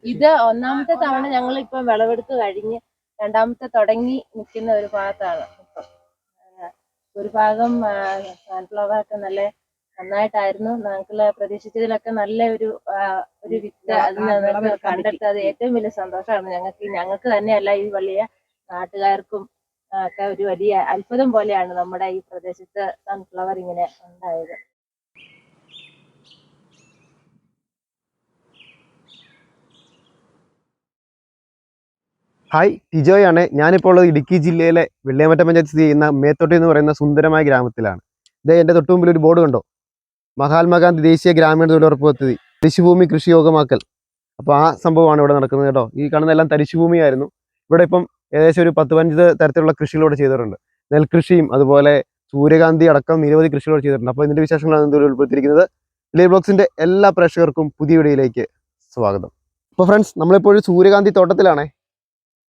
ഇത് ഒന്നാമത്തെ തവണ ഞങ്ങൾ ഇപ്പം വിളവെടുത്ത് കഴിഞ്ഞ് രണ്ടാമത്തെ തുടങ്ങി നിൽക്കുന്ന ഒരു ഭാഗത്താണ്. ഒരു ഭാഗം സൺഫ്ലവർ ഒക്കെ നന്നായിട്ടായിരുന്നു. ഞങ്ങൾ പ്രതീക്ഷിച്ചതിലൊക്കെ നല്ല ഒരു വിത്ത് അതിന് കണ്ടിട്ട് അത് ഏറ്റവും വലിയ സന്തോഷമാണ് ഞങ്ങൾക്ക് തന്നെയല്ല ഈ വലിയ നാട്ടുകാർക്കും ഒക്കെ ഒരു വലിയ അത്ഭുതം പോലെയാണ് നമ്മുടെ ഈ പ്രദേശത്ത് സൺഫ്ലവർ ഇങ്ങനെ ഉണ്ടായത്. ഹായ്, ടിജോയാണ്. ഞാനിപ്പോൾ ഉള്ളത് ഇടുക്കി ജില്ലയിലെ വെള്ളിയാമറ്റം പഞ്ചായത്ത് സ്ഥിതി ചെയ്യുന്ന മേത്തോട്ടി എന്ന് പറയുന്ന സുന്ദരമായ ഗ്രാമത്തിലാണ്. ഇത് എൻ്റെ തൊട്ടു മുമ്പിൽ ഒരു ബോർഡ് കണ്ടോ, മഹാത്മാഗാന്ധി ദേശീയ ഗ്രാമീണ തൊഴിലുറപ്പ് പദ്ധതി തരിശുഭൂമി കൃഷിയോഗമാക്കൽ. അപ്പോൾ ആ സംഭവമാണ് ഇവിടെ നടക്കുന്നത് കേട്ടോ. ഈ കാണുന്നതെല്ലാം തരിശുഭൂമിയായിരുന്നു. ഇവിടെ ഇപ്പം ഏകദേശം ഒരു 10-15 തരത്തിലുള്ള കൃഷികളോട് ചെയ്തിട്ടുണ്ട്. നെൽകൃഷിയും അതുപോലെ സൂര്യകാന്തി അടക്കം നിരവധി കൃഷികളോട് ചെയ്തിട്ടുണ്ട്. അപ്പോൾ ഇതിൻ്റെ വിശേഷങ്ങളാണ് ഇതിൽ ഉൾപ്പെടുത്തിയിരിക്കുന്നത്. വില്ലേജ് ബ്ലോഗ്സിൻ്റെ എല്ലാ പ്രേക്ഷകർക്കും പുതിയ വീഡിയോയിലേക്ക് സ്വാഗതം. അപ്പോൾ ഫ്രണ്ട്സ്, നമ്മളിപ്പോൾ സൂര്യകാന്തി തോട്ടത്തിലാണേ.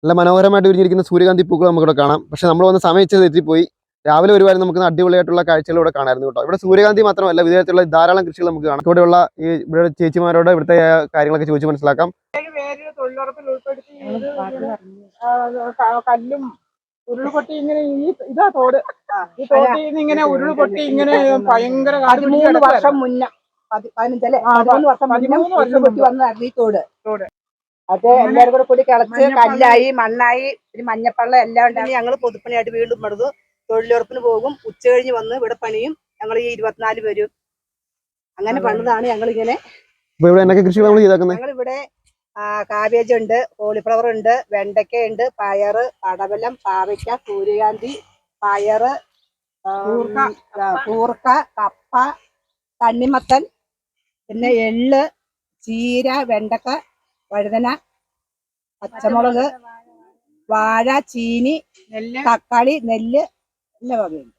നല്ല മനോഹരമായിട്ട് വിരിഞ്ഞിരിക്കുന്ന സൂര്യകാന്തി പൂക്കൾ നമുക്കിവിടെ കാണാം. പക്ഷേ നമ്മൾ വന്ന് സമയം തെറ്റിപ്പോയി. രാവിലെ വരുവായിരുന്നു നമുക്ക് അടിപൊളിയായിട്ടുള്ള കാഴ്ചകൾ ഇവിടെ കാണാമായിരുന്നു കേട്ടോ. ഇവിടെ സൂര്യകാന്തി മാത്രമല്ല, വിധത്തിലുള്ള ധാരാളം കൃഷികൾ നമുക്ക് കാണാം. ഇവിടെയുള്ള ഇവിടെ ചേച്ചിമാരോട് ഇവിടുത്തെ കാര്യങ്ങളൊക്കെ ചോദിച്ച് മനസ്സിലാക്കാം. തൊഴിലുറപ്പിൽ ഉൾപ്പെടുത്തി കല്ലും ഉരുൾപൊട്ടി ഇങ്ങനെ ഇതാ തോട്, ഈ തോട്ടിൽ നിന്ന് ഇങ്ങനെ ഉരുൾപൊട്ടി ഇങ്ങനെ ഭയങ്കര 13 വർഷം മുന്നേ 13 വർഷം മുന്നേ വന്നതായിരുന്നു ഈ തോട്. അത് എല്ലാവരും കൂടെ കൂടി കിളച്ച് കല്ലായി മണ്ണായി ഒരു മഞ്ഞപ്പള്ള എല്ലാം ഉണ്ടെങ്കിൽ ഞങ്ങൾ പൊതുപ്പണിയായിട്ട് വീണ്ടും പണിതു തൊഴിലുറപ്പിന് പോകും. ഉച്ച കഴിഞ്ഞ് വന്ന് ഇവിടെ പണിയും. ഞങ്ങൾ ഈ 24 പേരും അങ്ങനെ പണിതാണ്. ഞങ്ങളിങ്ങനെ ഞങ്ങളിവിടെ കാബേജ് ഉണ്ട്, കോളിഫ്ലവർ ഉണ്ട്, വെണ്ടയ്ക്ക ഉണ്ട്, പയറ്, പടവലം, പാവയ്ക്ക, സൂര്യകാന്തി, പയറ്, കൂർക്ക, കപ്പ, തണ്ണിമത്തൻ, പിന്നെ എള്ള്, ചീര, വെണ്ടക്ക, വഴുതന, പച്ചമുളക്, വാഴ, ചീനി, തക്കാളി, നെല്ല് എല്ലാ വകയും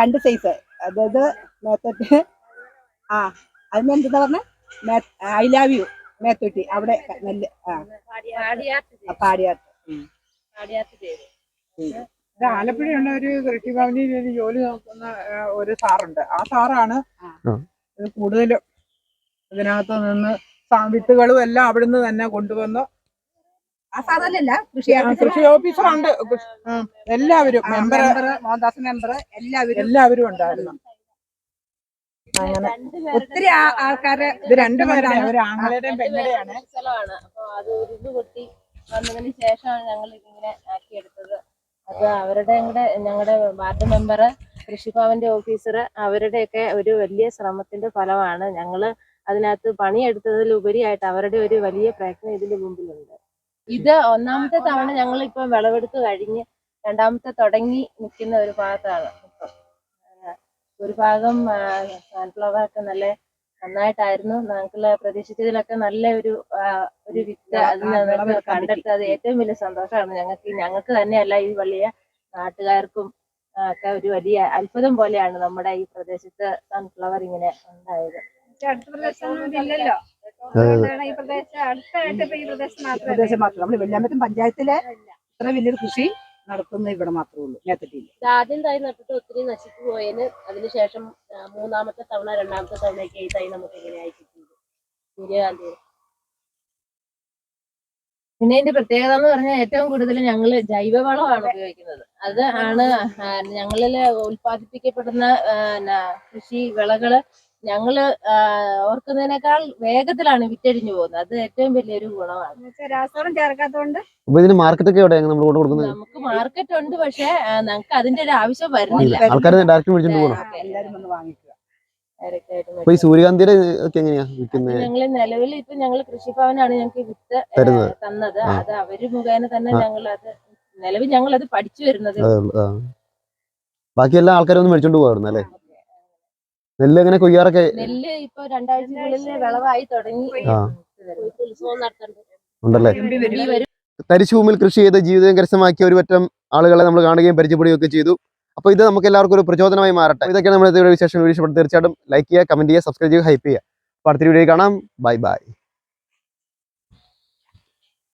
2 സൈസ്. അതായത് മേത്തൊട്ടി അതിനെന്താ പറഞ്ഞ ഐ ലവ് യു മേത്തൊട്ടി അവിടെ നെല്ല് പാടിയാത്ത്. ആലപ്പുഴയുള്ള ഒരു കൃഷിഭവനിൽ ജോലി നോക്കുന്ന ഒരു സാറുണ്ട്. ആ സാറാണ് കൂടുതലും ഇതിനകത്ത് നിന്ന് വിത്തുകളും എല്ലാം അവിടുന്ന് തന്നെ കൊണ്ടുവന്നു. ആ സാറല്ല, കൃഷി ഓഫീസറുണ്ട്. എല്ലാവരും മെമ്പർ, മോഹൻദാസ് മെമ്പർ എല്ലാവരും ഉണ്ടായിരുന്നു. അങ്ങനെ ഒത്തിരി ആൾക്കാര്. ഇത് 2 പേരാണ്, ഒരു ആങ്ങളുടെയും പെങ്ങളുടെയാണ് സ്ഥലമാണ്. അപ്പൊ അത് ഉരുളുപൊട്ടി വന്നതിന് ശേഷമാണ് ഞങ്ങൾ ഇതിങ്ങനെ ആക്കിയെടുത്തത്. അത് അവരുടെ ഞങ്ങളുടെ വാർഡ് മെമ്പർ, കൃഷിഭവന്റെ ഓഫീസർ അവരുടെയൊക്കെ ഒരു വലിയ ശ്രമത്തിന്റെ ഫലമാണ്. ഞങ്ങള് അതിനകത്ത് പണിയെടുത്തതിൽ ഉപരിയായിട്ട് അവരുടെ ഒരു വലിയ പ്രയത്നം ഇതിന് മുമ്പിലുണ്ട്. ഇത് ഒന്നാമത്തെ തവണ ഞങ്ങൾ ഇപ്പം വിളവെടുത്ത് കഴിഞ്ഞ് രണ്ടാമത്തെ തുടങ്ങി നിൽക്കുന്ന ഒരു ഭാഗത്താണ്. ഒരു ഭാഗം സൺഫ്ലവർ ഒക്കെ നന്നായിട്ടായിരുന്നു. ഞങ്ങൾ പ്രതീക്ഷിച്ചതിലൊക്കെ നല്ല ഒരു വിത്ത് അതിന് കണ്ടിട്ട് അത് ഏറ്റവും വലിയ സന്തോഷമാണ് ഞങ്ങൾക്ക് തന്നെയല്ല ഈ വലിയ നാട്ടുകാർക്കും ഒക്കെ ഒരു വലിയ അത്ഭുതം പോലെയാണ് നമ്മുടെ ഈ പ്രദേശത്ത് സൺഫ്ലവർ ഇങ്ങനെ ഉണ്ടായത്. അടുത്ത പ്രദേശമൊന്നുമില്ലല്ലോ, ഈ പ്രദേശം മാത്രം. നമ്മുടെ വെള്ളിയാമറ്റം പഞ്ചായത്തിലെ ഇത്ര വലിയൊരു കൃഷി നടത്തുന്നത് ഇവിടെ മാത്രമേ ഉള്ളൂ. മേത്തട്ടിയിൽ ആദ്യം തൈ നട്ടിട്ട് ഒത്തിരി നശിച്ചു പോയതിന് അതിനുശേഷം 3-ാമത്തെ തവണ 2-ാമത്തെ തവണയൊക്കെ ഈ തൈ നമുക്ക് ഇങ്ങനെ അയച്ചിട്ടുണ്ട് സൂര്യകാന്തി. പിന്നെ ഇതിന്റെ പ്രത്യേകത എന്ന് പറഞ്ഞാൽ ഏറ്റവും കൂടുതൽ ഞങ്ങൾ ജൈവവളമാണ് ഉപയോഗിക്കുന്നത്. അത് ആണ് ഞങ്ങളില് ഉൽപ്പാദിപ്പിക്കപ്പെടുന്ന കൃഷി വിളകള് ഞങ്ങള് ഓർക്കുന്നതിനേക്കാൾ വേഗത്തിലാണ് വിറ്റഴിഞ്ഞു പോകുന്നത്. അത് ഏറ്റവും വലിയൊരു ഗുണമാണ്. രാസവളം ചേർക്കാത്തതുകൊണ്ട് നമുക്ക് മാർക്കറ്റ് ഉണ്ട്, പക്ഷെ ഞങ്ങൾക്ക് അതിന്റെ ഒരു ആവശ്യം വരുന്നില്ല. ഞങ്ങള് നിലവിൽ ഇപ്പൊ ഞങ്ങള് കൃഷിഭവനാണ് ഞങ്ങൾക്ക് വിത്ത് തന്നത്. അത് അവര് മുഖേന തന്നെ നിലവിൽ ഞങ്ങൾ അത് പഠിച്ചു വരുന്നത്. ബാക്കി എല്ലാ ആൾക്കാരും മേടിച്ചോണ്ട് പോകാറുണ്ട് അല്ലേ? നെല്ല് എങ്ങനെ കൊയ്യാറൊക്കെ? നെല്ല് ഇപ്പൊ 2 ആഴ്ചകളിൽ വിളവായി തുടങ്ങി. ഉത്സവം ഉണ്ടല്ലേ? തരിശുഭൂമിയിൽ കൃഷി ചെയ്ത് ജീവിതം കരസ്ഥമാക്കിയ ഒരു പറ്റം ആളുകളെ നമ്മൾ കാണുകയും പരിചയപ്പെടുകയൊക്കെ ചെയ്തു. അപ്പോൾ ഇത് നമുക്ക് എല്ലാവർക്കും ഒരു പ്രചോദനമായി മാറട്ടെ. ഇതൊക്കെ നമ്മുടെ വിശേഷം തീർച്ചയായിട്ടും ലൈക്ക് ചെയ്യുക, കമന്റ് ചെയ്യുക, സബ്സ്ക്രൈബ് ചെയ്യുക, ഹൈപ്പ് ചെയ്യുക. അപ്പോൾ അടുത്ത വീഡിയോ കാണാം. Bye bye.